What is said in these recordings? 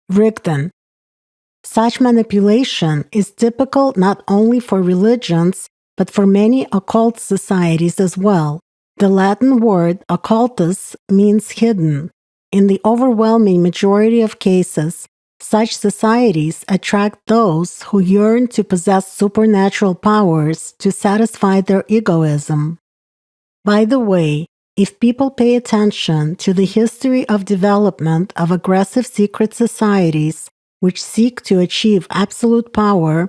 Rigdon. Such manipulation is typical not only for religions, but for many occult societies as well. The Latin word occultus means hidden. In the overwhelming majority of cases, such societies attract those who yearn to possess supernatural powers to satisfy their egoism. By the way, if people pay attention to the history of development of aggressive secret societies which seek to achieve absolute power,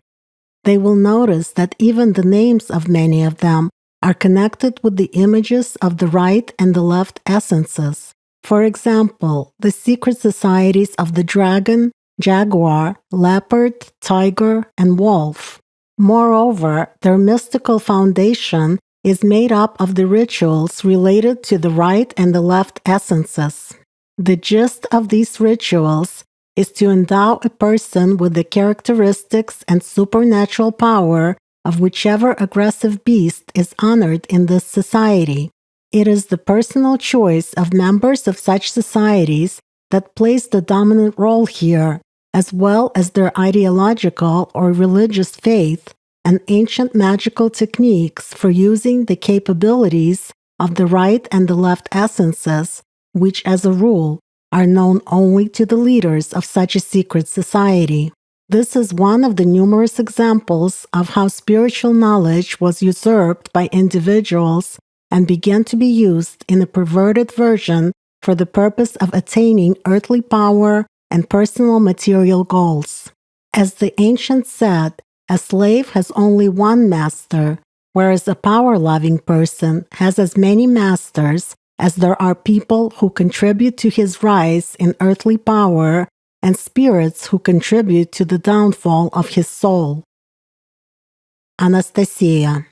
they will notice that even the names of many of them are connected with the images of the right and the left essences. For example, the secret societies of the dragon, jaguar, leopard, tiger, and wolf. Moreover, their mystical foundation is made up of the rituals related to the right and the left essences. The gist of these rituals is to endow a person with the characteristics and supernatural power of whichever aggressive beast is honored in this society. It is the personal choice of members of such societies that plays the dominant role here, as well as their ideological or religious faith and ancient magical techniques for using the capabilities of the right and the left essences, which as a rule are known only to the leaders of such a secret society. This is one of the numerous examples of how spiritual knowledge was usurped by individuals and began to be used in a perverted version for the purpose of attaining earthly power and personal material goals. As the ancients said, a slave has only one master, whereas a power-loving person has as many masters as there are people who contribute to his rise in earthly power and spirits who contribute to the downfall of his soul. Anastasia.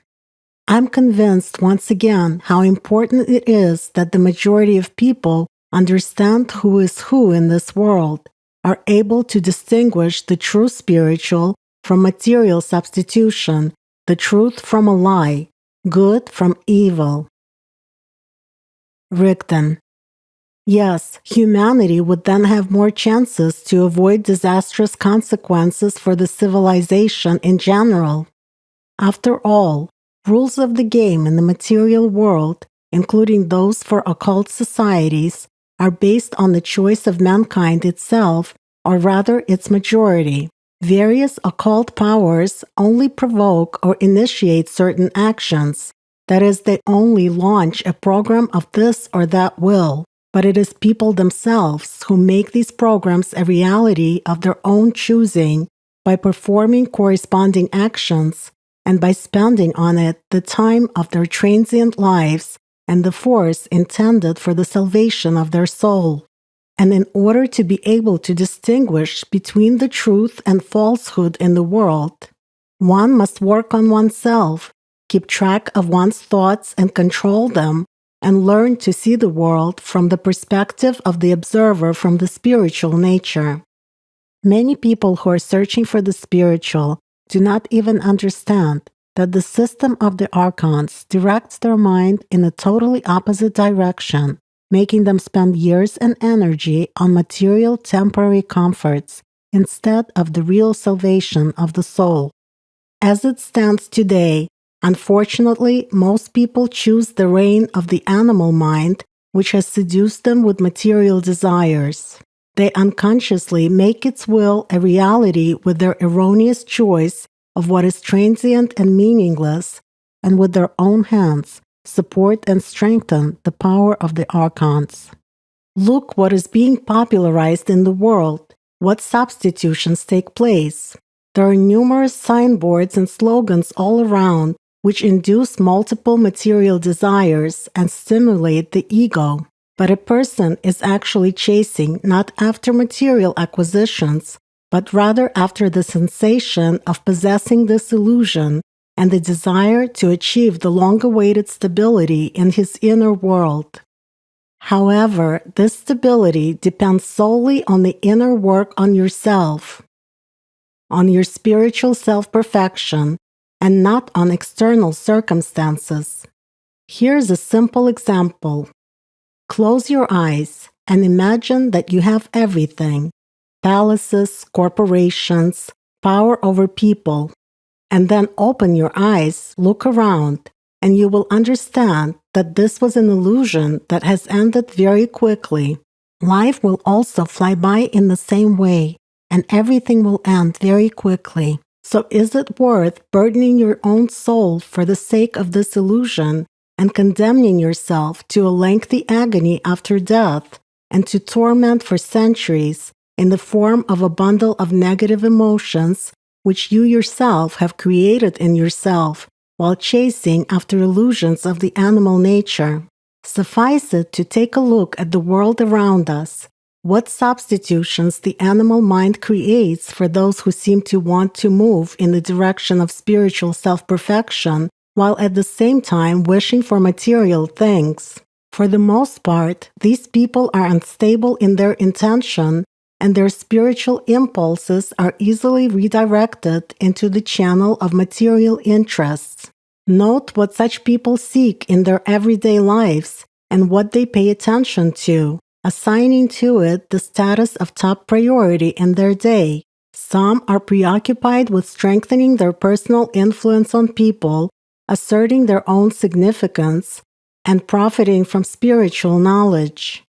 I'm convinced once again how important it is that the majority of people understand who is who in this world, are able to distinguish the true spiritual from material substitution, the truth from a lie, good from evil. Rigdon. Yes, humanity would then have more chances to avoid disastrous consequences for the civilization in general. After all, rules of the game in the material world, including those for occult societies, are based on the choice of mankind itself, or rather its majority. Various occult powers only provoke or initiate certain actions. That is, they only launch a program of this or that will. But it is people themselves who make these programs a reality of their own choosing by performing corresponding actions and by spending on it the time of their transient lives and the force intended for the salvation of their soul. And in order to be able to distinguish between the truth and falsehood in the world, one must work on oneself, keep track of one's thoughts and control them, and learn to see the world from the perspective of the observer from the spiritual nature. Many people who are searching for the spiritual do not even understand that the system of the archons directs their mind in a totally opposite direction, making them spend years and energy on material temporary comforts instead of the real salvation of the soul. As it stands today, unfortunately, most people choose the reign of the animal mind, which has seduced them with material desires. They unconsciously make its will a reality with their erroneous choice of what is transient and meaningless, and with their own hands support and strengthen the power of the archons. Look what is being popularized in the world, what substitutions take place. There are numerous signboards and slogans all around which induce multiple material desires and stimulate the ego. But a person is actually chasing not after material acquisitions, but rather after the sensation of possessing this illusion and the desire to achieve the long-awaited stability in his inner world. However, this stability depends solely on the inner work on yourself, on your spiritual self-perfection, and not on external circumstances. Here's a simple example. Close your eyes and imagine that you have everything. palaces, corporations, power over people. And then open your eyes, look around, and you will understand that this was an illusion that has ended very quickly. Life will also fly by in the same way, and everything will end very quickly. So is it worth burdening your own soul for the sake of this illusion and condemning yourself to a lengthy agony after death and to torment for centuries in the form of a bundle of negative emotions which you yourself have created in yourself while chasing after illusions of the animal nature? Suffice it to take a look at the world around us, what substitutions the animal mind creates for those who seem to want to move in the direction of spiritual self-perfection while at the same time wishing for material things. For the most part, these people are unstable in their intention, and their spiritual impulses are easily redirected into the channel of material interests. Note what such people seek in their everyday lives and what they pay attention to, assigning to it the status of top priority in their day. Some are preoccupied with strengthening their personal influence on people, asserting their own significance, and profiting from spiritual knowledge.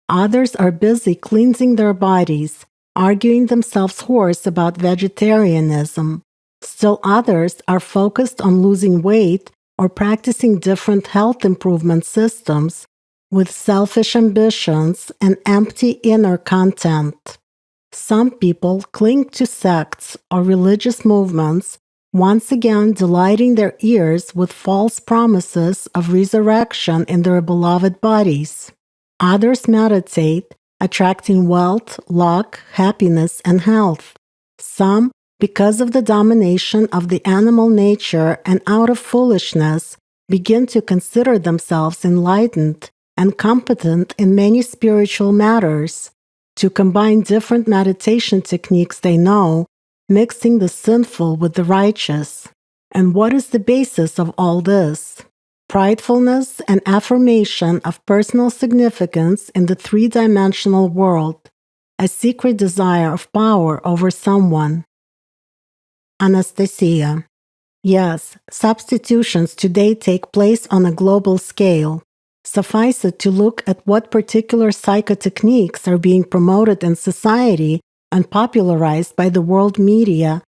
Others are busy cleansing their bodies, arguing themselves hoarse about vegetarianism. Still others are focused on losing weight or practicing different health improvement systems with selfish ambitions and empty inner content. Some people cling to sects or religious movements, once again delighting their ears with false promises of resurrection in their beloved bodies. Others meditate, attracting wealth, luck, happiness, and health. Some, because of the domination of the animal nature and out of foolishness, begin to consider themselves enlightened and competent in many spiritual matters, to combine different meditation techniques they know, mixing the sinful with the righteous. And what is the basis of all this? Pridefulness and affirmation of personal significance in the three-dimensional world, a secret desire of power over someone. Anastasia. Yes, substitutions today take place on a global scale. Suffice it to look at what particular psychotechniques are being promoted in society and popularized by the world media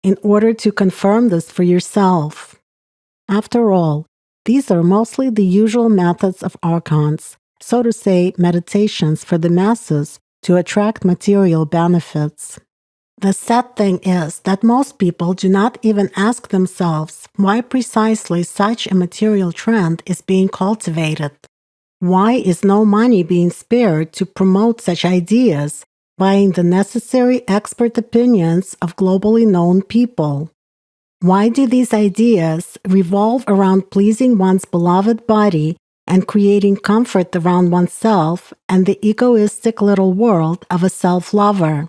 in order to confirm this for yourself. After all, these are mostly the usual methods of archons, so to say, meditations for the masses to attract material benefits. The sad thing is that most people do not even ask themselves why precisely such a material trend is being cultivated. Why is no money being spared to promote such ideas, buying the necessary expert opinions of globally known people? Why do these ideas revolve around pleasing one's beloved body and creating comfort around oneself and the egoistic little world of a self-lover?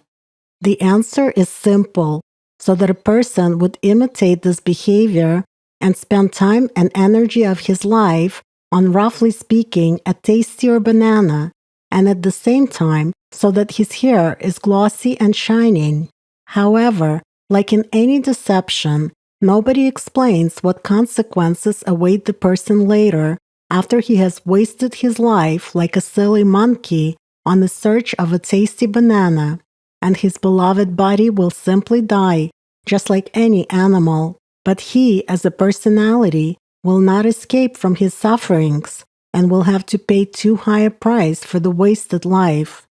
The answer is simple, so that a person would imitate this behavior and spend time and energy of his life on, roughly speaking, a tastier banana, and at the same time so that his hair is glossy and shining. However, like in any deception, nobody explains what consequences await the person later after he has wasted his life like a silly monkey on the search of a tasty banana, and his beloved body will simply die, just like any animal. But he, as a personality, will not escape from his sufferings and will have to pay too high a price for the wasted life.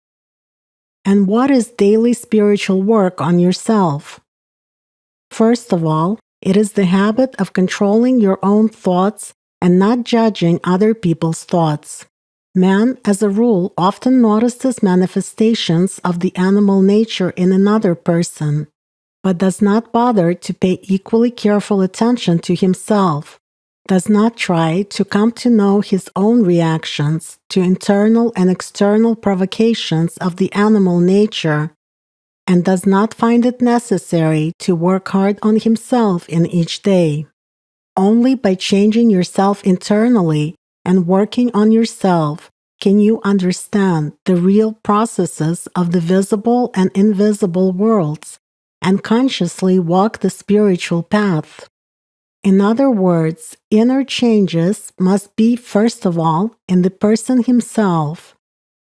And what is daily spiritual work on yourself? First of all, it is the habit of controlling your own thoughts and not judging other people's thoughts. Man, as a rule, often notices manifestations of the animal nature in another person, but does not bother to pay equally careful attention to himself, does not try to come to know his own reactions to internal and external provocations of the animal nature, and does not find it necessary to work hard on himself in each day. Only by changing yourself internally and working on yourself can you understand the real processes of the visible and invisible worlds and consciously walk the spiritual path. In other words, inner changes must be, first of all, in the person himself.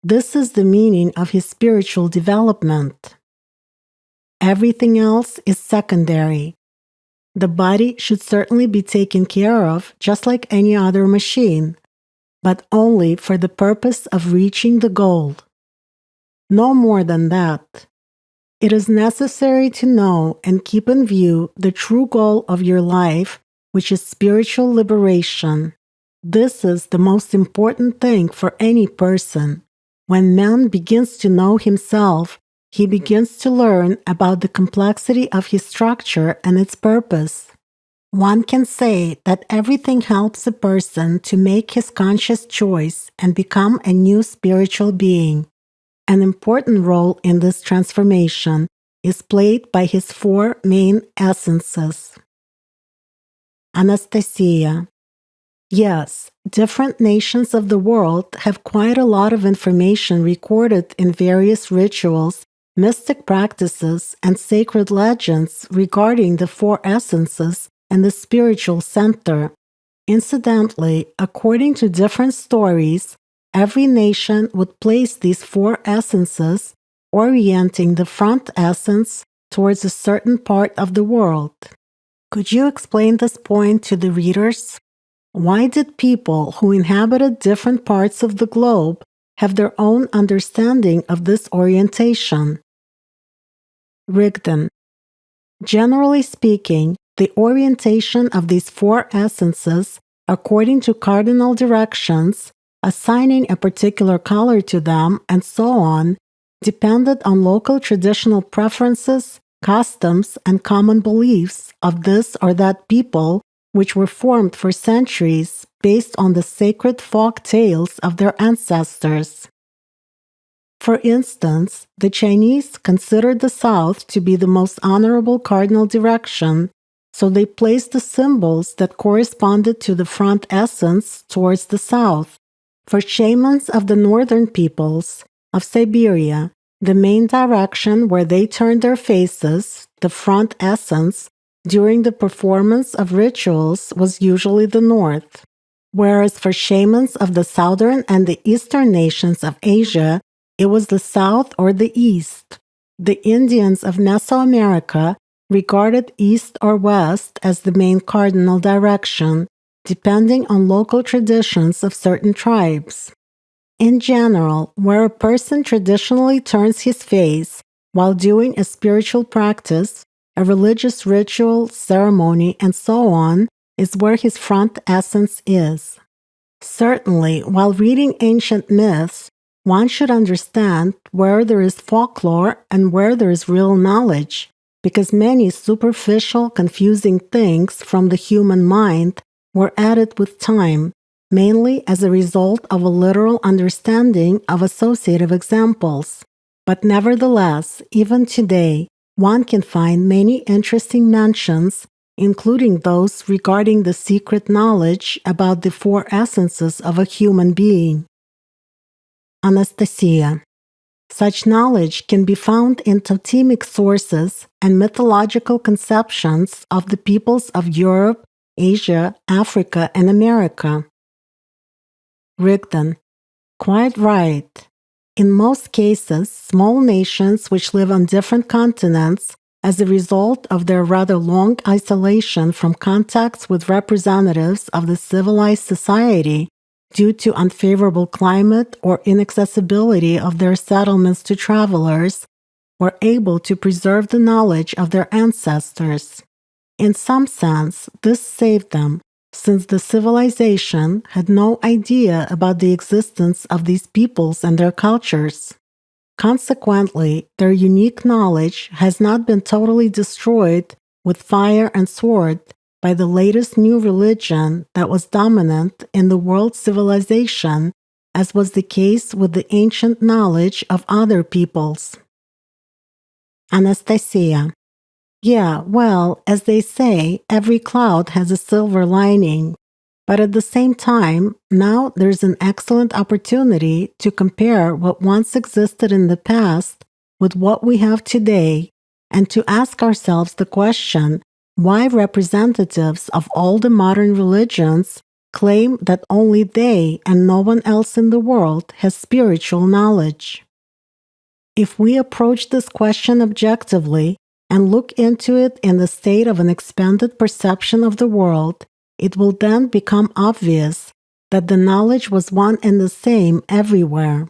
This is the meaning of his spiritual development. Everything else is secondary. The body should certainly be taken care of just like any other machine, but only for the purpose of reaching the goal. No more than that. It is necessary to know and keep in view the true goal of your life, which is spiritual liberation. This is the most important thing for any person. When man begins to know himself, he begins to learn about the complexity of his structure and its purpose. One can say that everything helps a person to make his conscious choice and become a new spiritual being. An important role in this transformation is played by his four main essences. Anastasia. Yes, different nations of the world have quite a lot of information recorded in various rituals, mystic practices, and sacred legends regarding the four essences and the spiritual center. Incidentally, according to different stories, every nation would place these four essences, orienting the front essence towards a certain part of the world. Could you explain this point to the readers? Why did people who inhabited different parts of the globe have their own understanding of this orientation? Rigdon. Generally speaking, the orientation of these four essences, according to cardinal directions, assigning a particular color to them, and so on, depended on local traditional preferences, customs, and common beliefs of this or that people, which were formed for centuries based on the sacred folk tales of their ancestors. For instance, the Chinese considered the south to be the most honorable cardinal direction, so they placed the symbols that corresponded to the front essence towards the south. For shamans of the northern peoples of Siberia, the main direction where they turned their faces, the front essence, during the performance of rituals was usually the north. Whereas for shamans of the southern and the eastern nations of Asia, it was the south or the east. The Indians of Mesoamerica regarded east or west as the main cardinal direction, depending on local traditions of certain tribes. In general, where a person traditionally turns his face while doing a spiritual practice, a religious ritual, ceremony, and so on, is where his front essence is. Certainly, while reading ancient myths, one should understand where there is folklore and where there is real knowledge, because many superficial, confusing things from the human mind were added with time, mainly as a result of a literal understanding of associative examples. But nevertheless, even today, one can find many interesting mentions, including those regarding the secret knowledge about the four essences of a human being. Anastasia. Such knowledge can be found in totemic sources and mythological conceptions of the peoples of Europe, Asia, Africa, and America. Rigdon. Quite right. In most cases, small nations which live on different continents, as a result of their rather long isolation from contacts with representatives of the civilized society, due to unfavorable climate or inaccessibility of their settlements to travelers, were able to preserve the knowledge of their ancestors. In some sense, this saved them, since the civilization had no idea about the existence of these peoples and their cultures. Consequently, their unique knowledge has not been totally destroyed with fire and sword by the latest new religion that was dominant in the world civilization, as was the case with the ancient knowledge of other peoples. Anastasia. Yeah, well, as they say, every cloud has a silver lining. But at the same time, now there's an excellent opportunity to compare what once existed in the past with what we have today, and to ask ourselves the question, why representatives of all the modern religions claim that only they and no one else in the world has spiritual knowledge. If we approach this question objectively and look into it in the state of an expanded perception of the world, it will then become obvious that the knowledge was one and the same everywhere.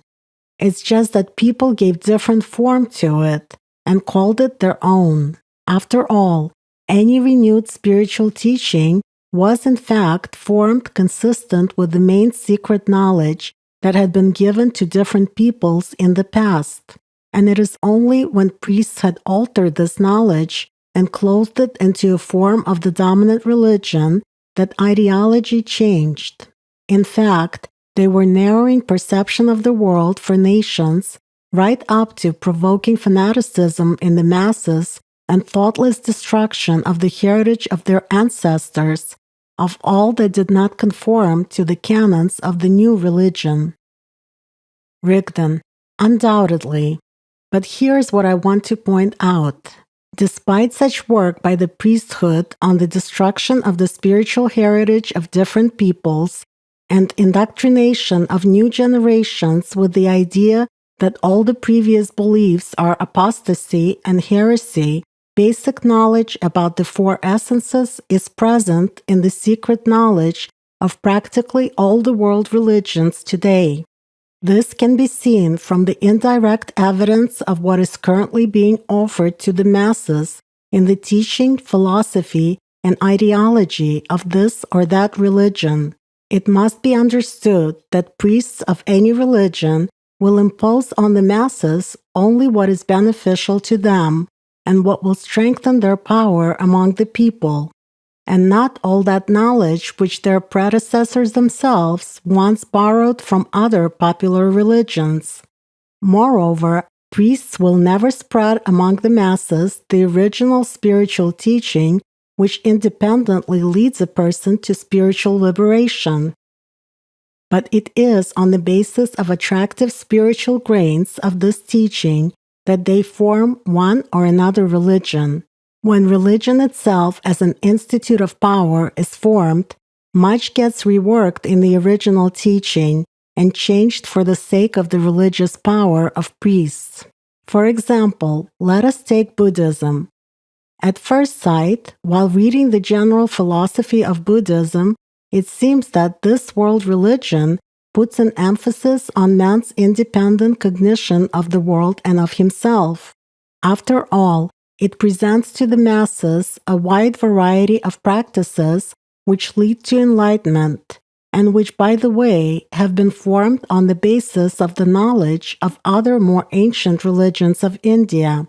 It's just that people gave different form to it and called it their own. After all, any renewed spiritual teaching was in fact formed consistent with the main secret knowledge that had been given to different peoples in the past. And it is only when priests had altered this knowledge and clothed it into a form of the dominant religion that ideology changed. In fact, they were narrowing perception of the world for nations right up to provoking fanaticism in the masses and thoughtless destruction of the heritage of their ancestors, of all that did not conform to the canons of the new religion. Rigdon, undoubtedly. But here's what I want to point out. Despite such work by the priesthood on the destruction of the spiritual heritage of different peoples and indoctrination of new generations with the idea that all the previous beliefs are apostasy and heresy, basic knowledge about the four essences is present in the secret knowledge of practically all the world religions today. This can be seen from the indirect evidence of what is currently being offered to the masses in the teaching, philosophy, and ideology of this or that religion. It must be understood that priests of any religion will impose on the masses only what is beneficial to them and what will strengthen their power among the people, and not all that knowledge which their predecessors themselves once borrowed from other popular religions. Moreover, priests will never spread among the masses the original spiritual teaching which independently leads a person to spiritual liberation. But it is on the basis of attractive spiritual grains of this teaching that they form one or another religion. When religion itself as an institute of power is formed, much gets reworked in the original teaching and changed for the sake of the religious power of priests. For example, let us take Buddhism. At first sight, while reading the general philosophy of Buddhism, it seems that this world religion puts an emphasis on man's independent cognition of the world and of himself. After all, it presents to the masses a wide variety of practices which lead to enlightenment, and which, by the way, have been formed on the basis of the knowledge of other more ancient religions of India.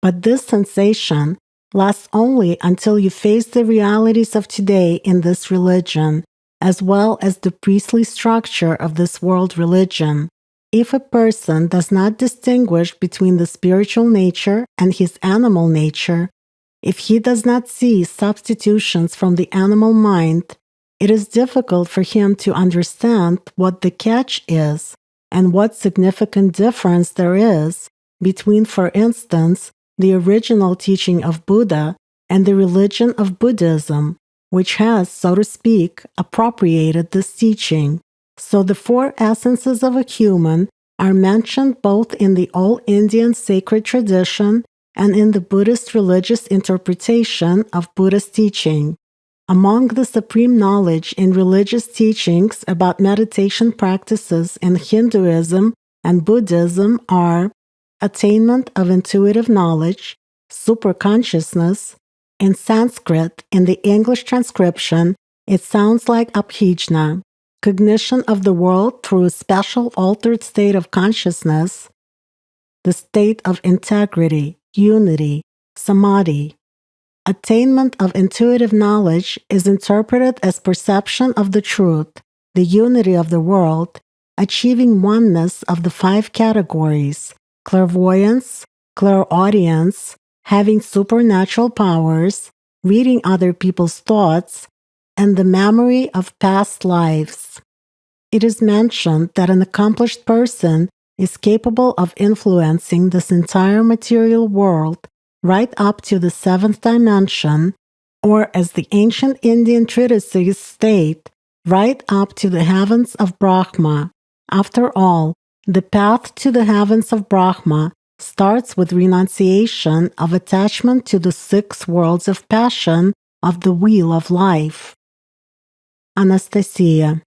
But this sensation lasts only until you face the realities of today in this religion, as well as the priestly structure of this world religion. If a person does not distinguish between the spiritual nature and his animal nature, if he does not see substitutions from the animal mind, it is difficult for him to understand what the catch is and what significant difference there is between, for instance, the original teaching of Buddha and the religion of Buddhism, which has, so to speak, appropriated this teaching. So the four essences of a human are mentioned both in the old Indian sacred tradition and in the Buddhist religious interpretation of Buddha's teaching. Among the supreme knowledge in religious teachings about meditation practices in Hinduism and Buddhism are attainment of intuitive knowledge, superconsciousness. In Sanskrit, in the English transcription, it sounds like abhijna, cognition of the world through a special altered state of consciousness, the state of integrity, unity, samadhi. Attainment of intuitive knowledge is interpreted as perception of the truth, the unity of the world, achieving oneness of the five categories: clairvoyance, clairaudience, having supernatural powers, reading other people's thoughts, and the memory of past lives. It is mentioned that an accomplished person is capable of influencing this entire material world right up to the seventh dimension, or as the ancient Indian treatises state, right up to the heavens of Brahma. After all, the path to the heavens of Brahma starts with renunciation of attachment to the 6 worlds of passion of the wheel of life. Anastasia.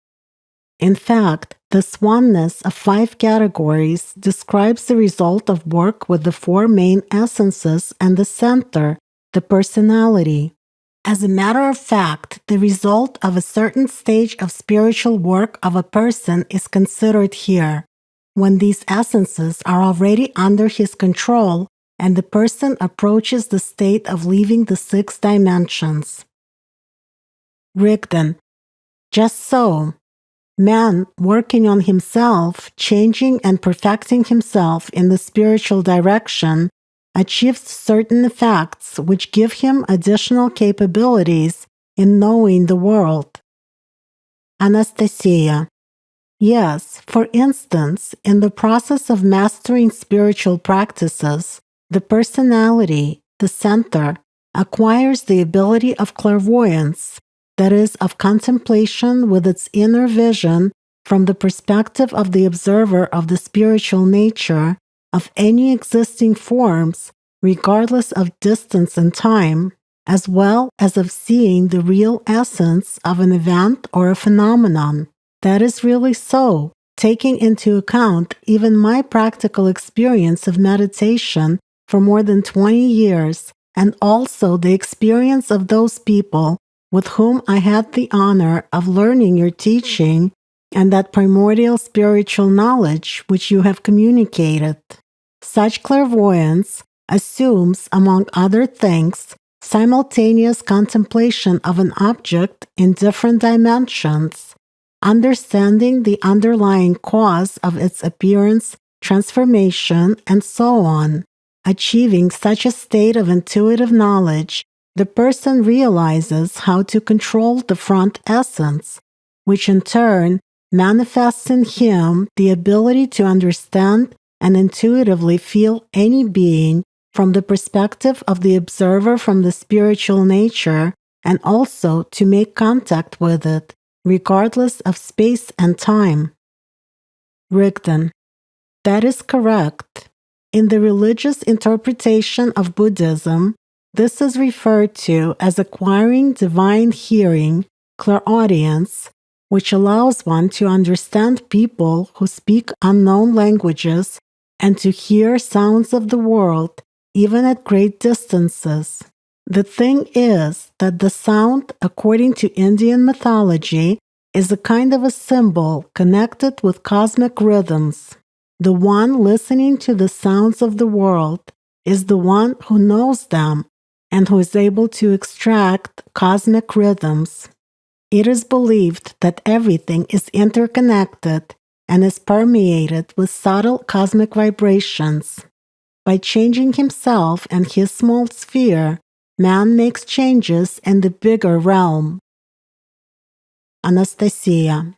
In fact, this oneness of 5 categories describes the result of work with the 4 main essences and the center, the personality. As a matter of fact, the result of a certain stage of spiritual work of a person is considered here, when these essences are already under his control and the person approaches the state of leaving the 6 dimensions. Rigdon. Just so. Man working on himself, changing and perfecting himself in the spiritual direction, achieves certain effects which give him additional capabilities in knowing the world. Anastasia. Yes, for instance, in the process of mastering spiritual practices, the personality, the center, acquires the ability of clairvoyance, that is, of contemplation with its inner vision from the perspective of the observer of the spiritual nature of any existing forms, regardless of distance and time, as well as of seeing the real essence of an event or a phenomenon. That is really so, taking into account even my practical experience of meditation for more than 20 years, and also the experience of those people with whom I had the honor of learning your teaching and that primordial spiritual knowledge which you have communicated. Such clairvoyance assumes, among other things, simultaneous contemplation of an object in different dimensions, understanding the underlying cause of its appearance, transformation, and so on. Achieving such a state of intuitive knowledge, the person realizes how to control the front essence, which in turn manifests in him the ability to understand and intuitively feel any being from the perspective of the observer from the spiritual nature, and also to make contact with it, regardless of space and time. Rigdon. That is correct. In the religious interpretation of Buddhism, this is referred to as acquiring divine hearing, clairaudience, which allows one to understand people who speak unknown languages and to hear sounds of the world, even at great distances. The thing is that the sound, according to Indian mythology, is a kind of a symbol connected with cosmic rhythms. The one listening to the sounds of the world is the one who knows them and who is able to extract cosmic rhythms. It is believed that everything is interconnected and is permeated with subtle cosmic vibrations. By changing himself and his small sphere, man makes changes in the bigger realm. Anastasia.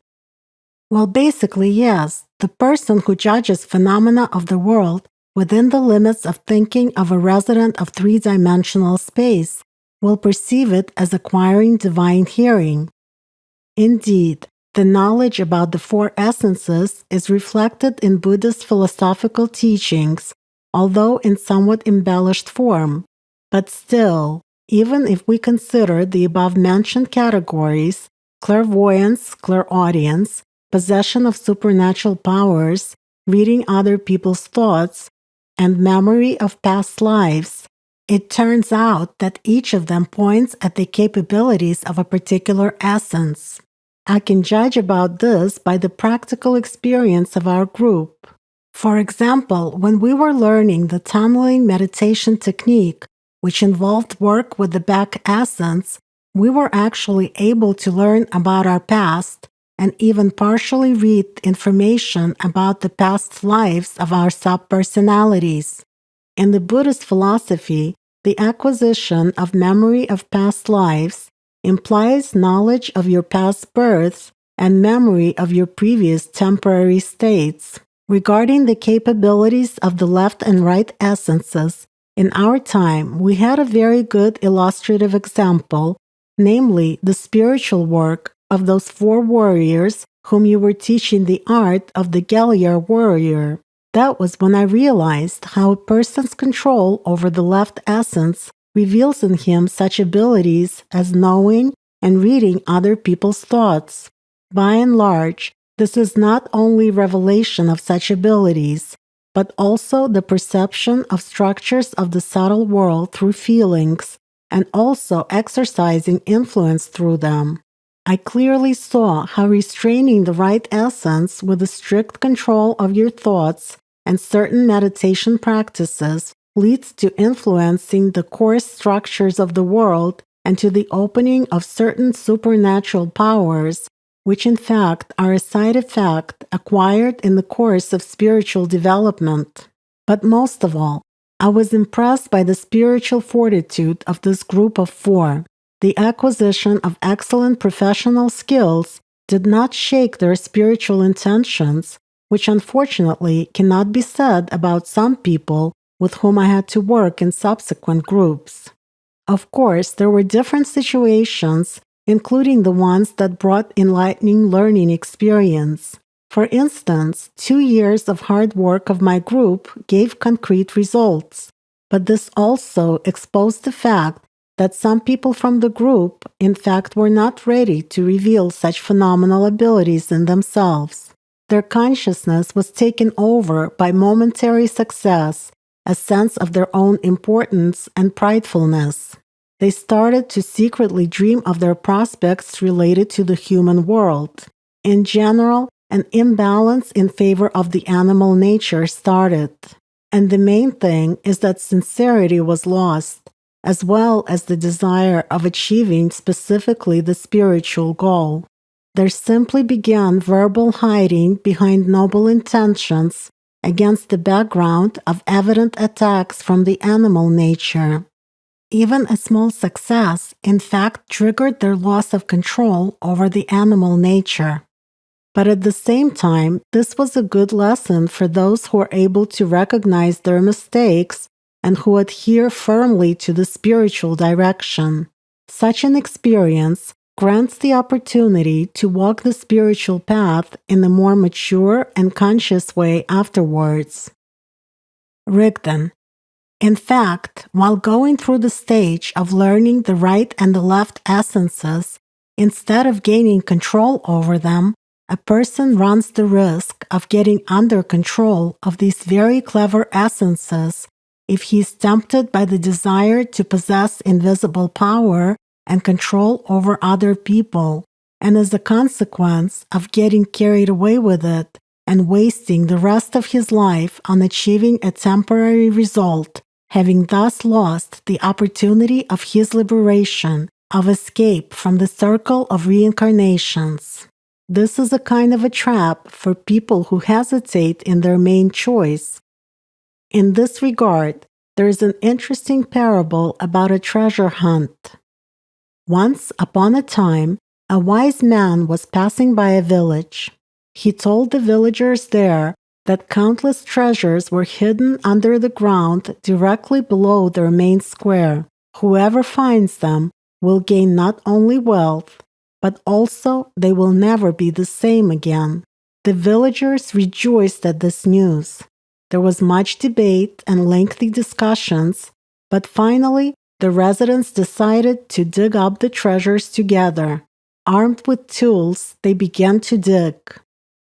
Well, basically, yes. The person who judges phenomena of the world within the limits of thinking of a resident of 3-dimensional space will perceive it as acquiring divine hearing. Indeed, the knowledge about the 4 essences is reflected in Buddhist philosophical teachings, although in somewhat embellished form. But still, even if we consider the above-mentioned categories, clairvoyance, clairaudience, possession of supernatural powers, reading other people's thoughts, and memory of past lives, it turns out that each of them points at the capabilities of a particular essence. I can judge about this by the practical experience of our group. For example, when we were learning the tunneling meditation technique, which involved work with the back essence, we were actually able to learn about our past and even partially read information about the past lives of our sub-personalities. In the Buddhist philosophy, the acquisition of memory of past lives implies knowledge of your past births and memory of your previous temporary states. Regarding the capabilities of the left and right essences, in our time we had a very good illustrative example, namely the spiritual work of those 4 warriors whom you were teaching the art of the Galia warrior. That was when I realized how a person's control over the left essence reveals in him such abilities as knowing and reading other people's thoughts. By and large, this is not only revelation of such abilities, but also the perception of structures of the subtle world through feelings, and also exercising influence through them. I clearly saw how restraining the right essence with a strict control of your thoughts and certain meditation practices leads to influencing the coarse structures of the world and to the opening of certain supernatural powers, which in fact are a side effect acquired in the course of spiritual development. But most of all, I was impressed by the spiritual fortitude of this group of 4. The acquisition of excellent professional skills did not shake their spiritual intentions, which unfortunately cannot be said about some people with whom I had to work in subsequent groups. Of course, there were different situations, including the ones that brought enlightening learning experience. For instance, 2 years of hard work of my group gave concrete results, but this also exposed the fact that some people from the group, in fact, were not ready to reveal such phenomenal abilities in themselves. Their consciousness was taken over by momentary success, a sense of their own importance and pridefulness. They started to secretly dream of their prospects related to the human world. In general, an imbalance in favor of the animal nature started. And the main thing is that sincerity was lost, as well as the desire of achieving specifically the spiritual goal. There simply began verbal hiding behind noble intentions against the background of evident attacks from the animal nature. Even a small success, in fact, triggered their loss of control over the animal nature. But at the same time, this was a good lesson for those who are able to recognize their mistakes and who adhere firmly to the spiritual direction. Such an experience grants the opportunity to walk the spiritual path in a more mature and conscious way afterwards. Rigdon. In fact, while going through the stage of learning the right and the left essences, instead of gaining control over them, a person runs the risk of getting under control of these very clever essences if he is tempted by the desire to possess invisible power and control over other people, and as a consequence of getting carried away with it and wasting the rest of his life on achieving a temporary result, having thus lost the opportunity of his liberation, of escape from the circle of reincarnations. This is a kind of a trap for people who hesitate in their main choice. In this regard, there is an interesting parable about a treasure hunt. Once upon a time, a wise man was passing by a village. He told the villagers there that countless treasures were hidden under the ground directly below their main square. Whoever finds them will gain not only wealth, but also they will never be the same again. The villagers rejoiced at this news. There was much debate and lengthy discussions, but finally the residents decided to dig up the treasures together. Armed with tools, they began to dig.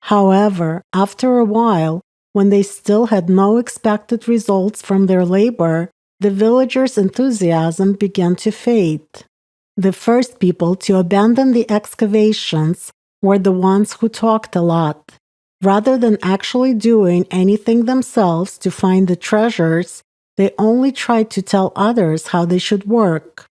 However, after a while, when they still had no expected results from their labor, the villagers' enthusiasm began to fade. The first people to abandon the excavations were the ones who talked a lot. Rather than actually doing anything themselves to find the treasures, they only tried to tell others how they should work.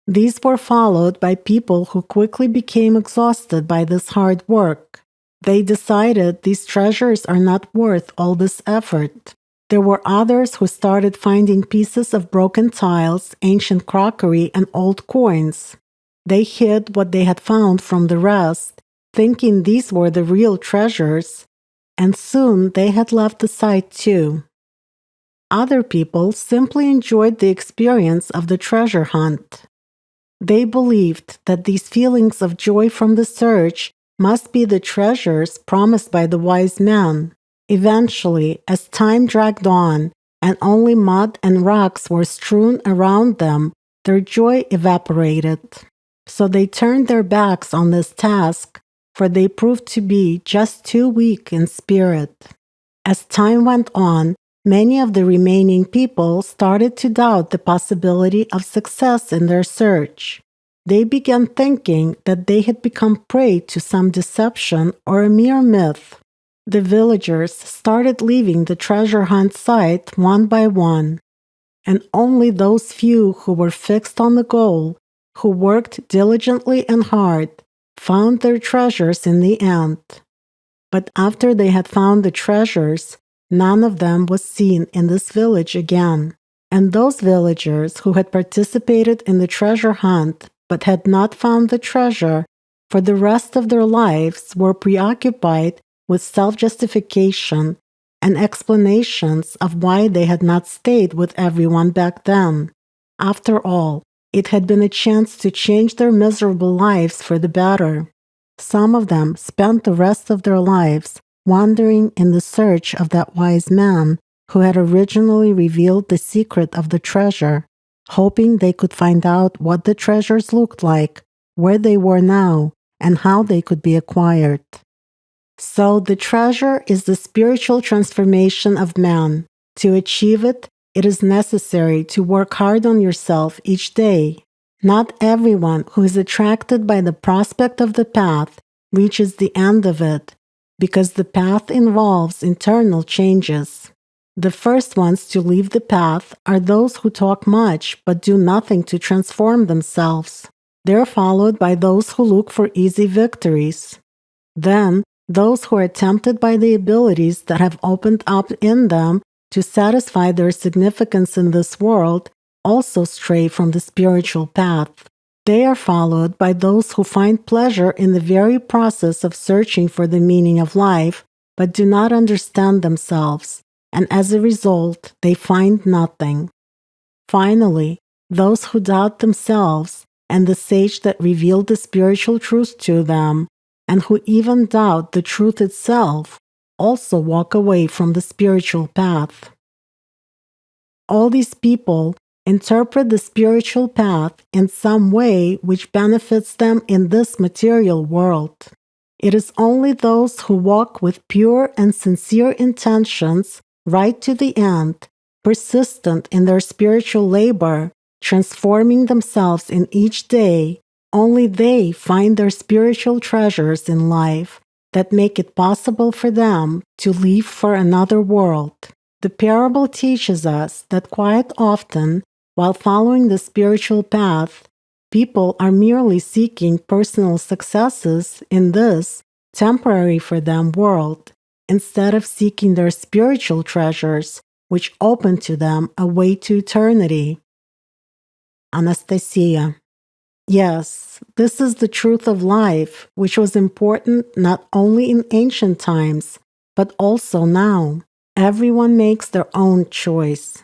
These were followed by people who quickly became exhausted by this hard work. They decided these treasures are not worth all this effort. There were others who started finding pieces of broken tiles, ancient crockery, and old coins. They hid what they had found from the rest, thinking these were the real treasures, and soon they had left the site too. Other people simply enjoyed the experience of the treasure hunt. They believed that these feelings of joy from the search must be the treasures promised by the wise man. Eventually, as time dragged on and only mud and rocks were strewn around them, their joy evaporated. So they turned their backs on this task, for they proved to be just too weak in spirit. As time went on, many of the remaining people started to doubt the possibility of success in their search. They began thinking that they had become prey to some deception or a mere myth. The villagers started leaving the treasure hunt site one by one, and only those few who were fixed on the goal, who worked diligently and hard, found their treasures in the end. But after they had found the treasures, none of them was seen in this village again. And those villagers who had participated in the treasure hunt but had not found the treasure, for the rest of their lives were preoccupied with self-justification and explanations of why they had not stayed with everyone back then. After all, it had been a chance to change their miserable lives for the better. Some of them spent the rest of their lives wandering in the search of that wise man who had originally revealed the secret of the treasure, hoping they could find out what the treasures looked like, where they were now, and how they could be acquired. So the treasure is the spiritual transformation of man. To achieve it, it is necessary to work hard on yourself each day. Not everyone who is attracted by the prospect of the path reaches the end of it, because the path involves internal changes. The first ones to leave the path are those who talk much but do nothing to transform themselves. They're followed by those who look for easy victories. Then, those who are tempted by the abilities that have opened up in them to satisfy their significance in this world also stray from the spiritual path. They are followed by those who find pleasure in the very process of searching for the meaning of life, but do not understand themselves, and as a result, they find nothing. Finally, those who doubt themselves and the sage that revealed the spiritual truth to them, and who even doubt the truth itself, also walk away from the spiritual path. All these people interpret the spiritual path in some way which benefits them in this material world. It is only those who walk with pure and sincere intentions right to the end, persistent in their spiritual labor, transforming themselves in each day, only they find their spiritual treasures in life that make it possible for them to leave for another world. The parable teaches us that quite often, while following the spiritual path, people are merely seeking personal successes in this, temporary for them, world, instead of seeking their spiritual treasures, which open to them a way to eternity. Anastasia. Yes, this is the truth of life, which was important not only in ancient times, but also now. Everyone makes their own choice.